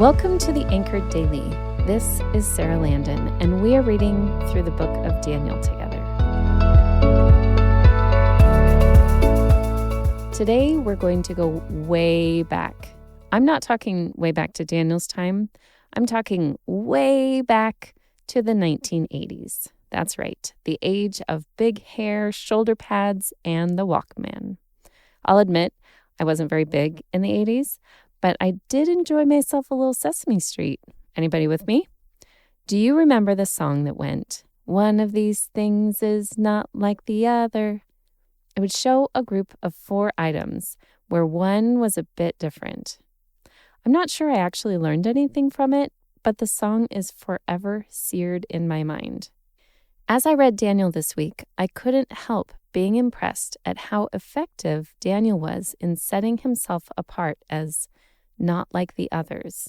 Welcome to the Anchored Daily. This is Sarah Landon, and we are reading through the book of Daniel together. Today, we're going to go way back. I'm not talking way back to Daniel's time. I'm talking way back to the 1980s. That's right, the age of big hair, shoulder pads, and the Walkman. I'll admit, I wasn't very big in the 80s, but I did enjoy myself a little Sesame Street. Anybody with me? Do you remember the song that went, "One of these things is not like the other"? It would show a group of 4 items where one was a bit different. I'm not sure I actually learned anything from it, but the song is forever seared in my mind. As I read Daniel this week, I couldn't help being impressed at how effective Daniel was in setting himself apart as not like the others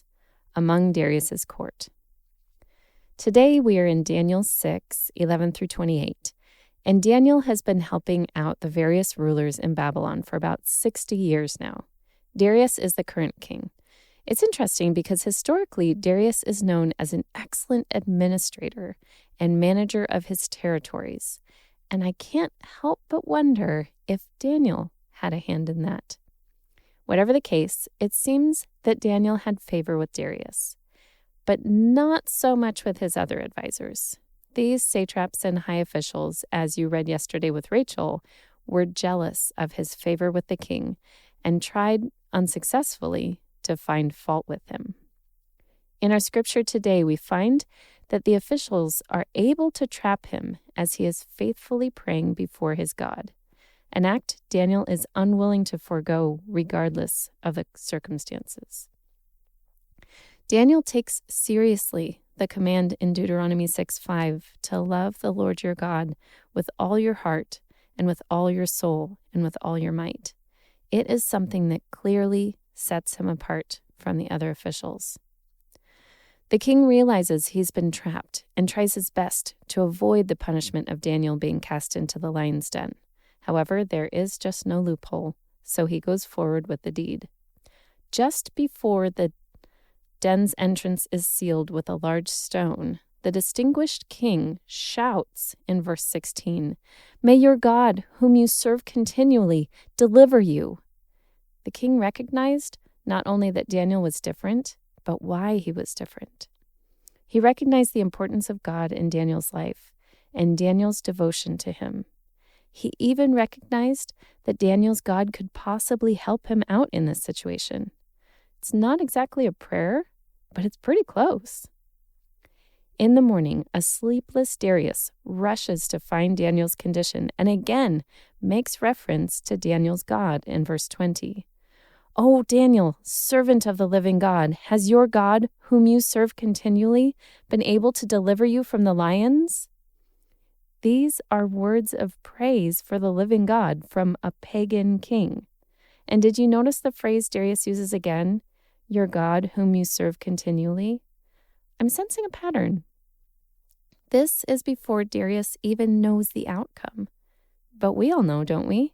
among Darius's court. Today we are in Daniel 6, 11 through 28, and Daniel has been helping out the various rulers in Babylon for about 60 years now. Darius is the current king. It's interesting because historically, Darius is known as an excellent administrator and manager of his territories, and I can't help but wonder if Daniel had a hand in that. Whatever the case, it seems that Daniel had favor with Darius, but not so much with his other advisors. These satraps and high officials, as you read yesterday with Rachel, were jealous of his favor with the king and tried unsuccessfully to find fault with him. In our scripture today, we find that the officials are able to trap him as he is faithfully praying before his God, an act Daniel is unwilling to forego regardless of the circumstances. Daniel takes seriously the command in Deuteronomy 6:5 to love the Lord your God with all your heart and with all your soul and with all your might. It is something that clearly sets him apart from the other officials. The king realizes he's been trapped and tries his best to avoid the punishment of Daniel being cast into the lion's den. However, there is just no loophole, so he goes forward with the deed. Just before the den's entrance is sealed with a large stone, the distinguished king shouts in verse 16, "May your God, whom you serve continually, deliver you." The king recognized not only that Daniel was different, but why he was different. He recognized the importance of God in Daniel's life and Daniel's devotion to him. He even recognized that Daniel's God could possibly help him out in this situation. It's not exactly a prayer, but it's pretty close. In the morning, a sleepless Darius rushes to find Daniel's condition and again makes reference to Daniel's God in verse 20. "O Daniel, servant of the living God, has your God, whom you serve continually, been able to deliver you from the lions?" These are words of praise for the living God from a pagan king. And did you notice the phrase Darius uses again, "Your God, whom you serve continually"? I'm sensing a pattern. This is before Darius even knows the outcome. But we all know, don't we?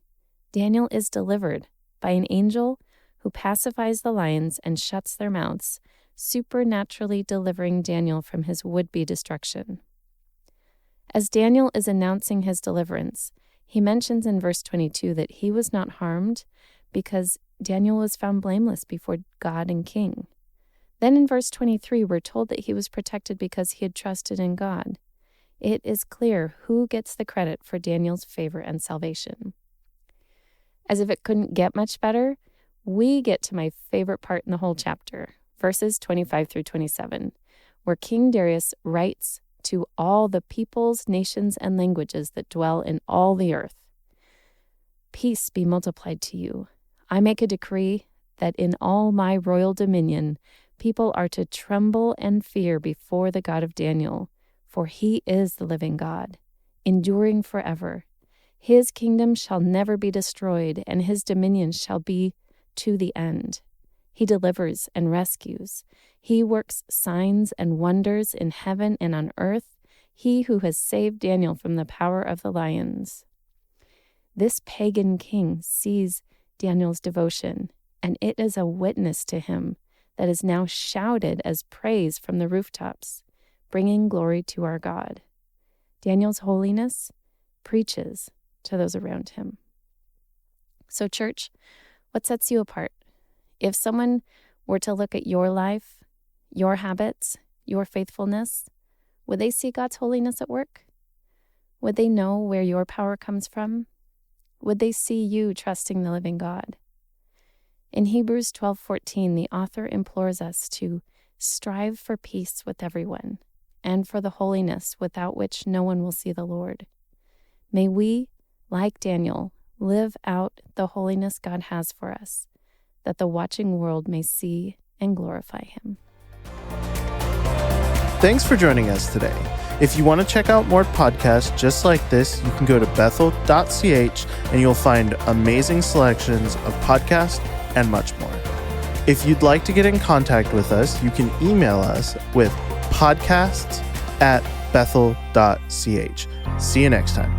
Daniel is delivered by an angel who pacifies the lions and shuts their mouths, supernaturally delivering Daniel from his would-be destruction. As Daniel is announcing his deliverance, he mentions in verse 22 that he was not harmed because Daniel was found blameless before God and king. Then in verse 23, we're told that he was protected because he had trusted in God. It is clear who gets the credit for Daniel's favor and salvation. As if it couldn't get much better, we get to my favorite part in the whole chapter, verses 25 through 27, where King Darius writes to all the peoples, nations, and languages that dwell in all the earth. "Peace be multiplied to you. I make a decree that in all my royal dominion, people are to tremble and fear before the God of Daniel, for he is the living God, enduring forever. His kingdom shall never be destroyed, and his dominion shall be to the end. He delivers and rescues. He works signs and wonders in heaven and on earth. He who has saved Daniel from the power of the lions." This pagan king sees Daniel's devotion, and it is a witness to him that is now shouted as praise from the rooftops, bringing glory to our God. Daniel's holiness preaches to those around him. So, church, what sets you apart? If someone were to look at your life, your habits, your faithfulness, would they see God's holiness at work? Would they know where your power comes from? Would they see you trusting the living God? In Hebrews 12:14, the author implores us to strive for peace with everyone and for the holiness without which no one will see the Lord. May we, like Daniel, live out the holiness God has for us, that the watching world may see and glorify him. Thanks for joining us today. If you want to check out more podcasts just like this, you can go to bethel.ch and you'll find amazing selections of podcasts and much more. If you'd like to get in contact with us, you can email us with podcasts@bethel.ch. See you next time.